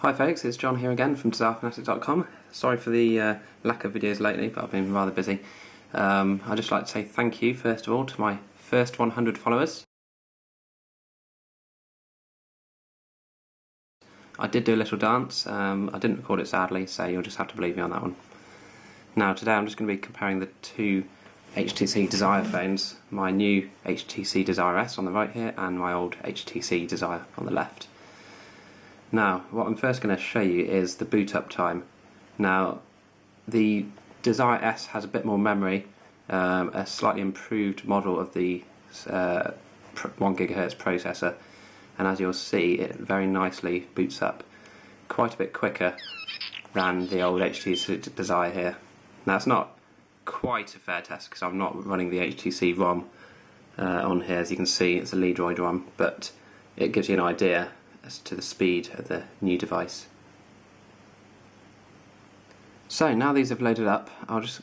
Hi folks, it's John here again from DesireFanatic.com. Sorry for the lack of videos lately, but I've been rather busy. I'd just like to say thank you first of all to my first 100 followers. I did do a little dance. I didn't record it sadly, so you'll just have to believe me on that one. Now today I'm just going to be comparing the two HTC Desire phones, my new HTC Desire S on the right here and my old HTC Desire on the left. Now, what I'm first going to show you is the boot up time. Now, the Desire S has a bit more memory, a slightly improved model of the 1 GHz processor, and as you'll see, it very nicely boots up quite a bit quicker than the old HTC Desire here. Now, it's not quite a fair test because I'm not running the HTC ROM on here. As you can see, it's a Leadroid ROM, but it gives you an idea as to the speed of the new device. So now these have loaded up, I'll just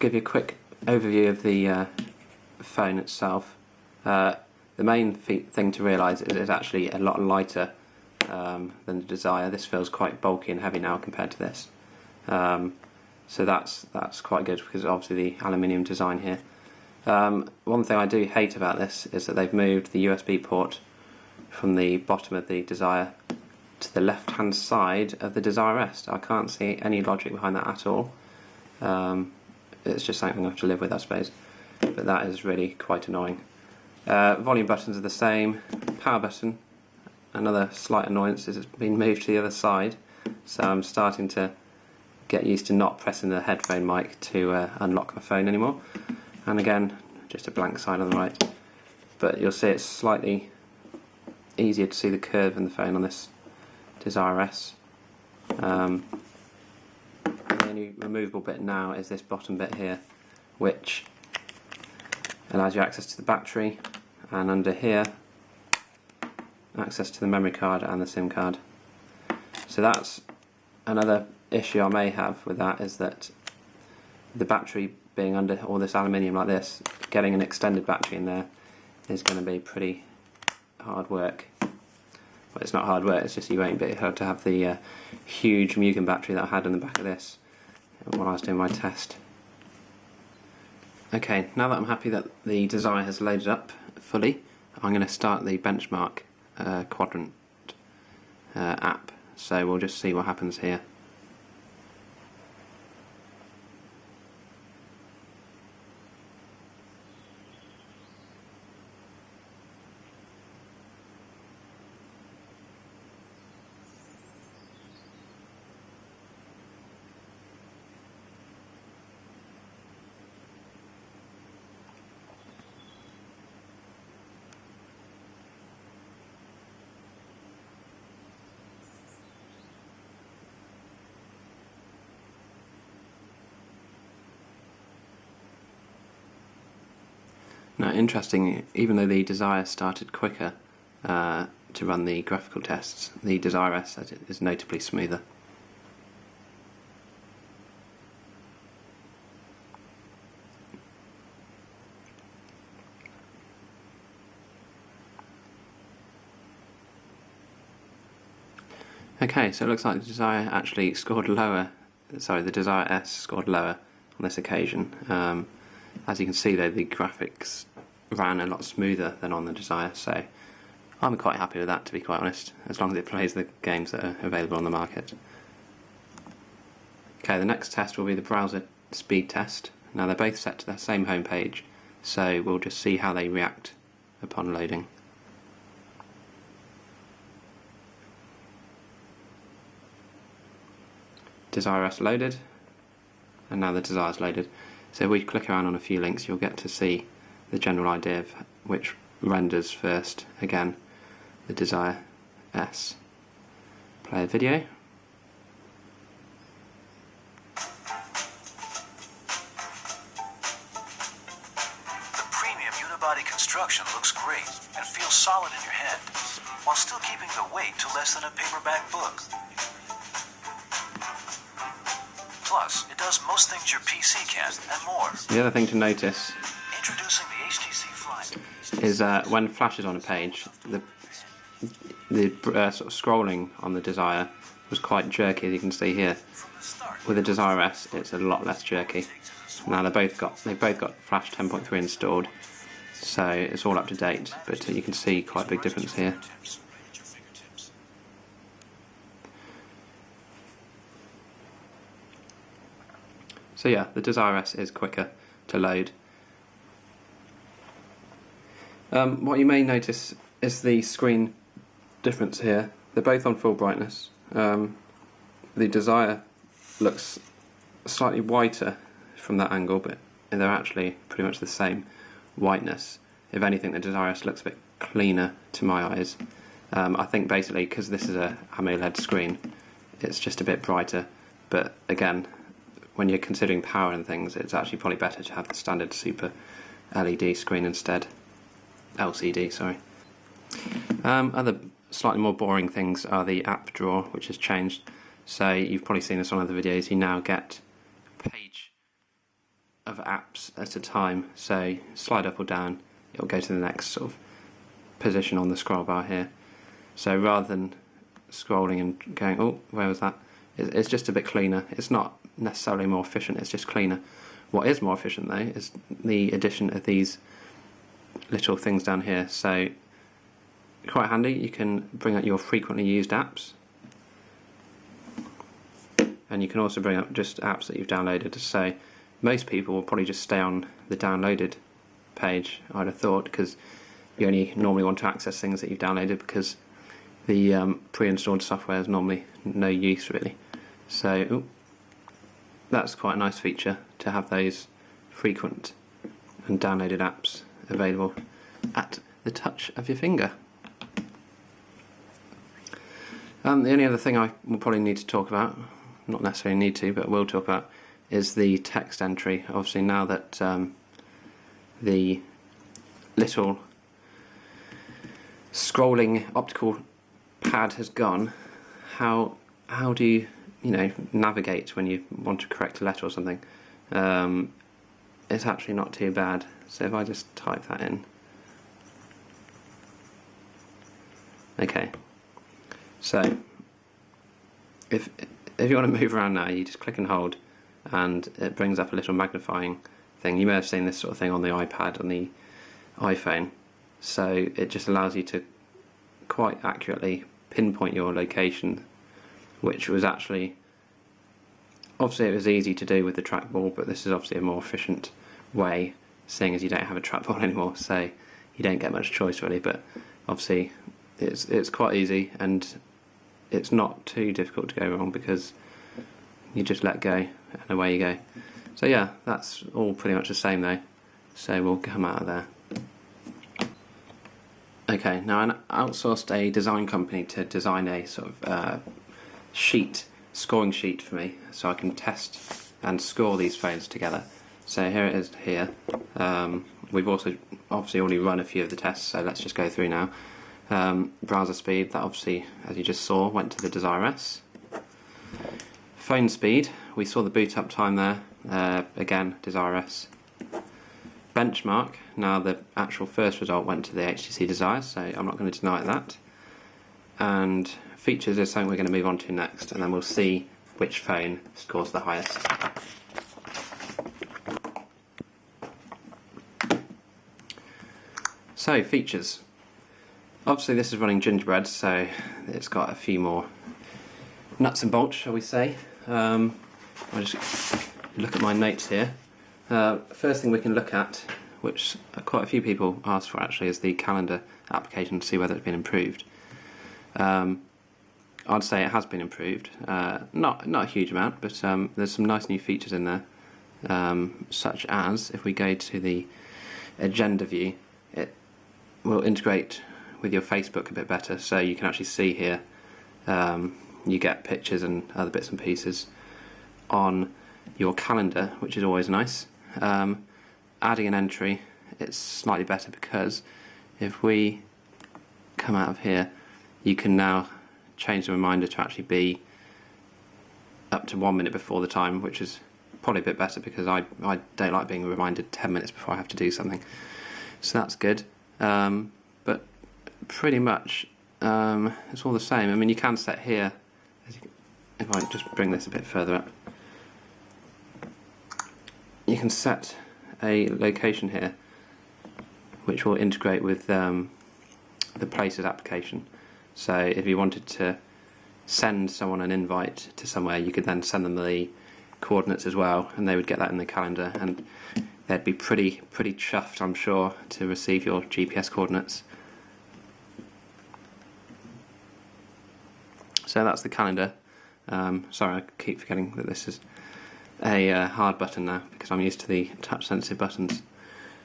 give you a quick overview of the phone itself. The main thing to realise is it's actually a lot lighter than the Desire. This feels quite bulky and heavy now compared to this. So that's quite good because obviously the aluminium design here. One thing I do hate about this is that they've moved the USB port from the bottom of the Desire to the left hand side of the Desire S. I can't see any logic behind that at all. It's just something I have to live with, I suppose, but that is really quite annoying. Volume buttons are the same. Power button, another slight annoyance, is it's been moved to the other side, so I'm starting to get used to not pressing the headphone mic to unlock my phone anymore. And again, just a blank side on the right, but you'll see it's slightly easier to see the curve in the phone on this Desire S. The only removable bit now is this bottom bit here, which allows you access to the battery, and under here access to the memory card and the SIM card. So that's another issue I may have with that, is that the battery being under all this aluminium like this, getting an extended battery in there is going to be pretty hard work. Well, it's not hard work, it's just you won't be able to have the huge Mugen battery that I had in the back of this while I was doing my test. Okay, now that I'm happy that the Desire has loaded up fully, I'm going to start the benchmark quadrant app, so we'll just see what happens here. Now, interesting, even though the Desire started quicker to run the graphical tests, the Desire S is notably smoother. Okay, so it looks like the Desire actually scored lower, sorry, the Desire S scored lower on this occasion. As you can see though, the graphics ran a lot smoother than on the Desire, so I'm quite happy with that, to be quite honest, as long as it plays the games that are available on the market. Okay, the next test will be the browser speed test. Now they're both set to the same home page, so we'll just see how they react upon loading. Desire S loaded, and now the Desire's loaded. So if we click around on a few links, you'll get to see the general idea of which renders first. Again, the Desire S. Play a video. The premium unibody construction looks great and feels solid in your hand, while still keeping the weight to less than a paperback book. Plus, it does most things your PC can and more. The other thing to notice Introducing the HTC Fly is when flash is on a page, the the sort of scrolling on the Desire was quite jerky, as you can see here. With the Desire S, it's a lot less jerky. Now they've both got Flash 10.3 installed, so it's all up to date. But you can see quite a big difference here. So yeah, the Desire S is quicker to load. What you may notice is the screen difference here. They're both on full brightness. The Desire looks slightly whiter from that angle, but they're actually pretty much the same whiteness. If anything, the Desire S looks a bit cleaner to my eyes. I think basically because this is a AMOLED screen, it's just a bit brighter. But again, when you're considering power and things, it's actually probably better to have the standard Super LED screen instead. LCD, sorry. Other slightly more boring things are the app drawer, which has changed. So you've probably seen this on other videos. You now get a page of apps at a time. So slide up or down, it'll go to the next sort of position on the scroll bar here. So rather than scrolling and going, oh, where was that? It's just a bit cleaner. It's not necessarily more efficient, it's just cleaner. What is more efficient though is the addition of these little things down here. So quite handy, you can bring up your frequently used apps, and you can also bring up just apps that you've downloaded. So most people will probably just stay on the downloaded page, I'd have thought, because you only normally want to access things that you've downloaded, because the pre-installed software is normally no use really. So that's quite a nice feature to have those frequent and downloaded apps available at the touch of your finger. The only other thing I will probably need to talk about, not necessarily need to, but will talk about, is the text entry. Obviously now that the little scrolling optical pad has gone, how do you navigate when you want to correct a letter or something? It's actually not too bad. So if I just type that in, okay. So if you want to move around now, you just click and hold, and it brings up a little magnifying thing. You may have seen this sort of thing on the iPad and the iPhone. So it just allows you to quite accurately pinpoint your location, which was actually, obviously it was easy to do with the trackball, but this is obviously a more efficient way, seeing as you don't have a trackball anymore, so you don't get much choice really. But obviously it's quite easy, and it's not too difficult to go wrong, because you just let go and away you go. So yeah, that's all pretty much the same though, so we'll come out of there. Okay, now I outsourced a design company to design a sort of scoring sheet for me, so I can test and score these phones together. So here it is here. We've also obviously already run a few of the tests, so let's just go through now. Browser speed, that obviously, as you just saw, went to the Desire S. Phone speed, we saw the boot up time there, again, Desire S. Benchmark, now the actual first result went to the HTC Desire, so I'm not going to deny that. And features is something we're going to move on to next, and then we'll see which phone scores the highest. So, features. Obviously this is running Gingerbread, so it's got a few more nuts and bolts, shall we say. I'll just look at my notes here. First thing we can look at, which quite a few people asked for actually, is the calendar application to see whether it's been improved. I'd say it has been improved. Not a huge amount, but there's some nice new features in there, such as if we go to the agenda view, it will integrate with your Facebook a bit better, so you can actually see here, you get pictures and other bits and pieces on your calendar, which is always nice. Adding an entry, it's slightly better, because if we come out of here, you can now change the reminder to actually be up to 1 minute before the time, which is probably a bit better, because I don't like being reminded 10 minutes before I have to do something. So that's good. But pretty much it's all the same. I mean, you can set here, if I just bring this a bit further up, you can set a location here which will integrate with the Places application. So if you wanted to send someone an invite to somewhere, you could then send them the coordinates as well, and they would get that in the calendar, and they'd be pretty chuffed, I'm sure, to receive your GPS coordinates. So that's the calendar. Sorry, I keep forgetting that this is a hard button now because I'm used to the touch sensitive buttons.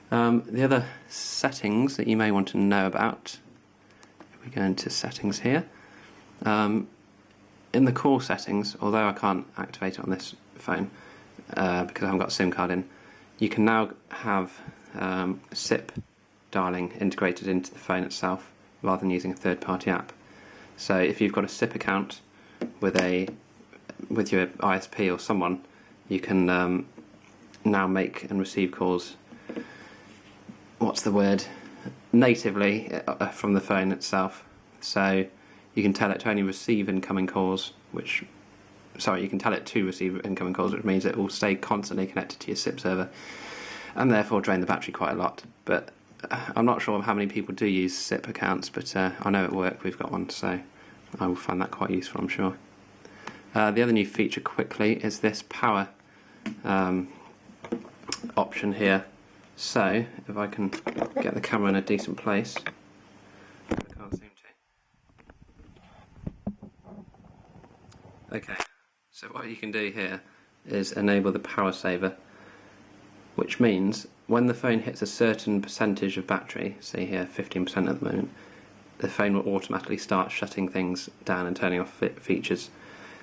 The other settings that you may want to know about, if we go into settings here, in the call settings, although I can't activate it on this phone because I haven't got a SIM card in, you can now have SIP dialing integrated into the phone itself rather than using a third-party app. So if you've got a SIP account with your ISP or someone, you can now make and receive calls, natively from the phone itself. So you can tell it to only receive incoming calls, you can tell it to receive incoming calls, which means it will stay constantly connected to your SIP server and therefore drain the battery quite a lot. But I'm not sure how many people do use SIP accounts, but I know at work we've got one, so I will find that quite useful, I'm sure. The other new feature quickly is this power option here. So if I can get the camera in a decent place, I can't seem to. Okay, so what you can do here is enable the power saver, which means when the phone hits a certain percentage of battery, say here 15% at the moment, the phone will automatically start shutting things down and turning off features.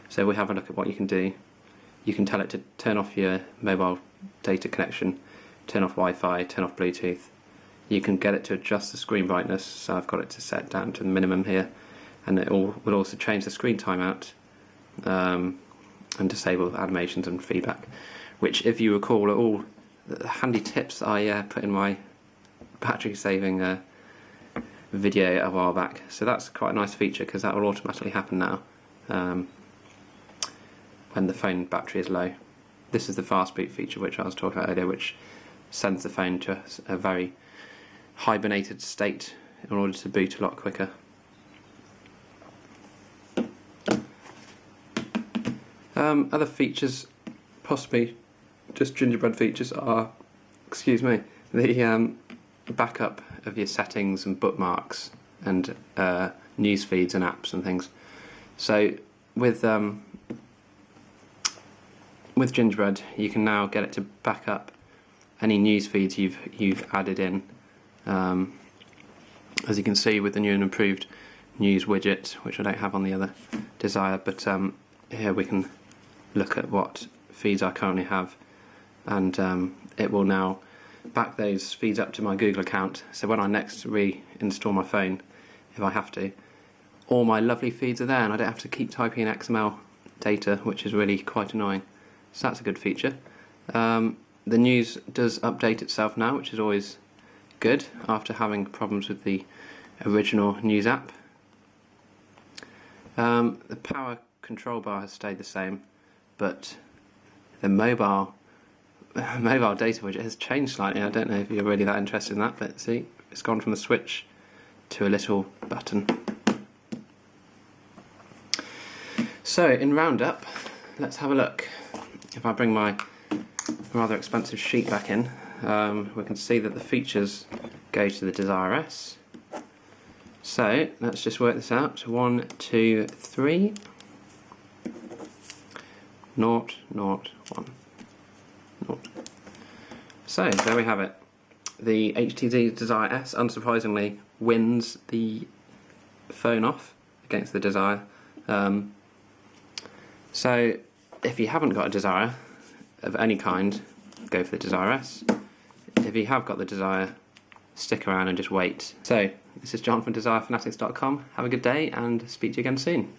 So we have a look at what you can do. You can tell it to turn off your mobile data connection, turn off Wi-Fi, turn off Bluetooth. You can get it to adjust the screen brightness, so I've got it to set down to the minimum here, and it will also change the screen timeout and disable animations and feedback, which, if you recall, are all the handy tips I put in my battery saving video a while back. So that's quite a nice feature because that will automatically happen now when the phone battery is low. This is the fast boot feature which I was talking about earlier, which sends the phone to a very hibernated state in order to boot a lot quicker. Other features, possibly just gingerbread features, are, the backup of your settings and bookmarks and news feeds and apps and things. So with Gingerbread, you can now get it to back up any news feeds you've added in. As you can see with the new and improved news widget, which I don't have on the other Desire, but here we can look at what feeds I currently have, and it will now back those feeds up to my Google account. So when I next reinstall my phone, if I have to, all my lovely feeds are there and I don't have to keep typing in XML data, which is really quite annoying. So that's a good feature. The news does update itself now, which is always good after having problems with the original news app. The power control bar has stayed the same, but the mobile data widget has changed slightly. I don't know if you're really that interested in that, but see, it's gone from a switch to a little button. So in roundup, let's have a look. If I bring my rather expensive sheet back in, we can see that the features go to the Desire S. So let's just work this out. 1, 2, 3. 0, 0, 1. 0. So there we have it. The HTC Desire S, unsurprisingly, wins the phone off against the Desire. So if you haven't got a Desire of any kind, go for the Desire S. If you have got the Desire, stick around and just wait. So this is John from DesireFanatics.com. Have a good day and speak to you again soon.